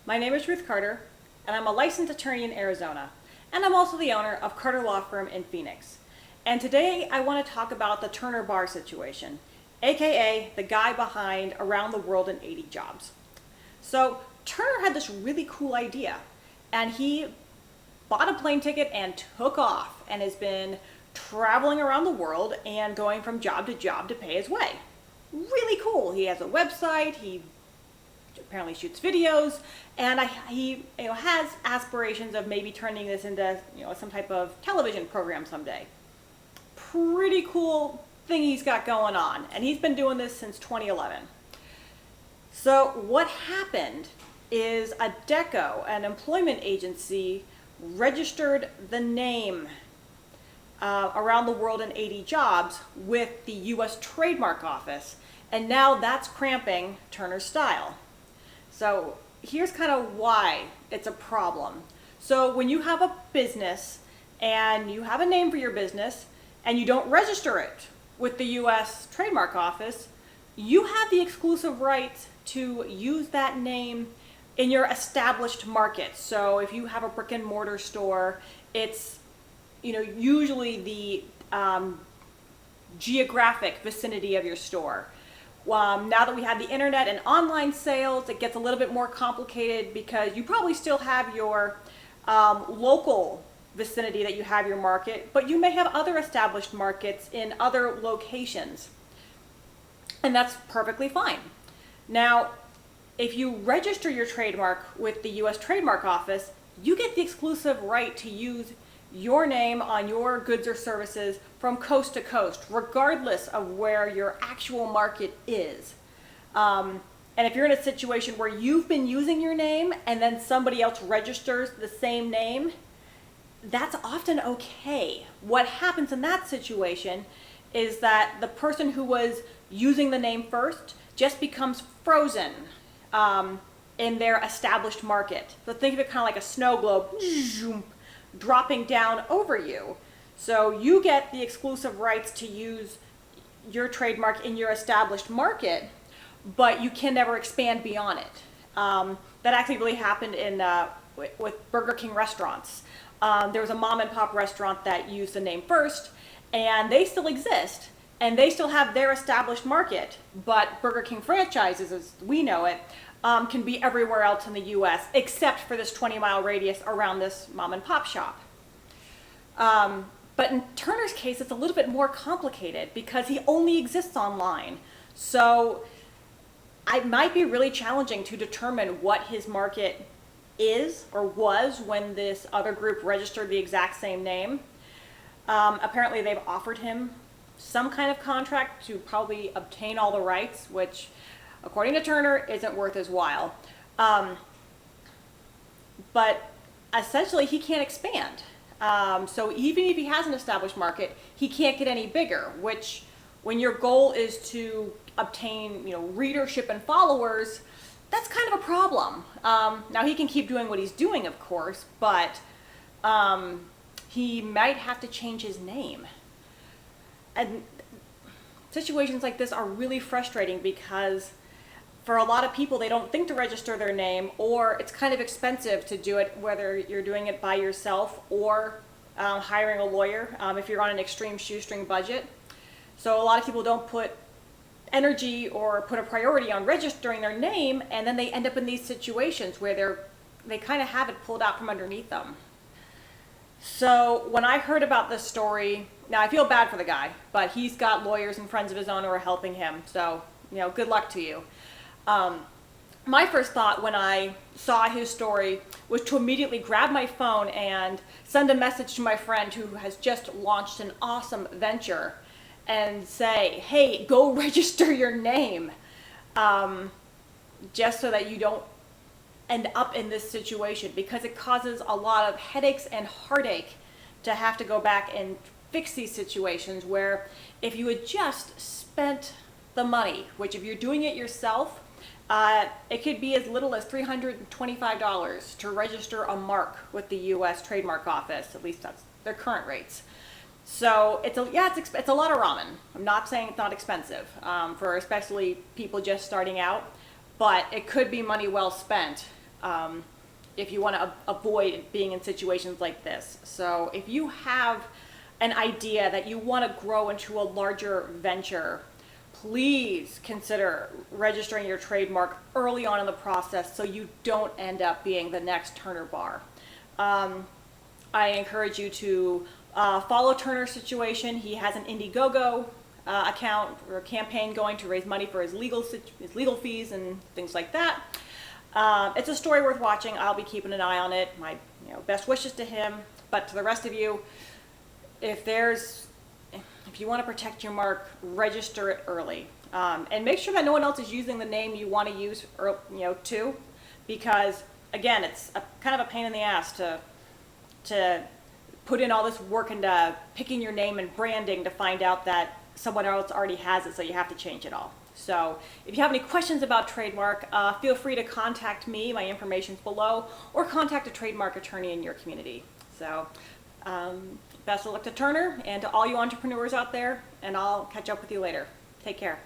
My name is Ruth Carter, and I'm a licensed attorney in Arizona, and I'm also the owner of Carter Law Firm in Phoenix. And today I want to talk about the Turner Barr situation, aka the guy behind Around the World in 80 Jobs. So Turner had this really cool idea, and he bought a plane ticket and took off and has been traveling around the world and going from job to pay his way. Really cool. He has a website, he apparently shoots videos, and he has aspirations of maybe turning this into some type of television program someday. Pretty cool thing he's got going on, and he's been doing this since 2011. So what happened is Adecco, an employment agency, registered the name Around the World in 80 Jobs with the U.S. Trademark Office, and now that's cramping Turner's style. So here's kind of why it's a problem. So when you have a business and you have a name for your business and you don't register it with the U.S. Trademark Office, you have the exclusive right to use that name in your established market. So if you have a brick and mortar store, it's usually the geographic vicinity of your store. Now that we have the internet and online sales, it gets a little bit more complicated because you probably still have your local vicinity that you have your market, but you may have other established markets in other locations, and that's perfectly fine. Now, if you register your trademark with the U.S. Trademark Office, you get the exclusive right to use your name on your goods or services from coast to coast, regardless of where your actual market is. And if you're in a situation where you've been using your name and then somebody else registers the same name, that's often okay. What happens in that situation is that the person who was using the name first just becomes frozen in their established market. So think of it kind of like a snow globe dropping down over you. So you get the exclusive rights to use your trademark in your established market, but you can never expand beyond it. That actually really happened with Burger King restaurants. There was a mom and pop restaurant that used the name first, and they still exist, and they still have their established market, but Burger King franchises, as we know it, can be everywhere else in the U.S. except for this 20-mile radius around this mom and pop shop. But in Turner's case, it's a little bit more complicated because he only exists online. So it might be really challenging to determine what his market is or was when this other group registered the exact same name. Apparently they've offered him some kind of contract to probably obtain all the rights, which according to Turner isn't worth his while. But essentially he can't expand. So even if he has an established market, he can't get any bigger, which when your goal is to obtain readership and followers, that's kind of a problem. Now he can keep doing what he's doing, of course, but he might have to change his name. And situations like this are really frustrating because for a lot of people, they don't think to register their name, or it's kind of expensive to do it, whether you're doing it by yourself or hiring a lawyer if you're on an extreme shoestring budget. So a lot of people don't put energy or put a priority on registering their name, and then they end up in these situations where they kind of have it pulled out from underneath them. So when I heard about this story, now I feel bad for the guy, but he's got lawyers and friends of his own who are helping him, so good luck to you. My first thought when I saw his story was to immediately grab my phone and send a message to my friend who has just launched an awesome venture and say, hey, go register your name, just so that you don't end up in this situation, because it causes a lot of headaches and heartache to have to go back and fix these situations where if you had just spent the money, which if you're doing it yourself, it could be as little as $325 to register a mark with the U.S. Trademark Office. At least that's their current rates. So it's a lot of ramen. I'm not saying it's not expensive for especially people just starting out, but it could be money well spent if you want to avoid being in situations like this. So if you have an idea that you want to grow into a larger venture, please consider registering your trademark early on in the process so you don't end up being the next Turner Barr. I encourage you to follow Turner's situation. He has an Indiegogo account or campaign going to raise money for his legal fees and things like that. It's a story worth watching. I'll be keeping an eye on it. My best wishes to him. But to the rest of you, if you want to protect your mark, register it early, and make sure that no one else is using the name you want to use, too, because again, it's kind of a pain in the ass to put in all this work into picking your name and branding to find out that someone else already has it, so you have to change it all. So if you have any questions about trademark, feel free to contact me. My information's below, or contact a trademark attorney in your community. So best of luck to Turner and to all you entrepreneurs out there, and I'll catch up with you later. Take care.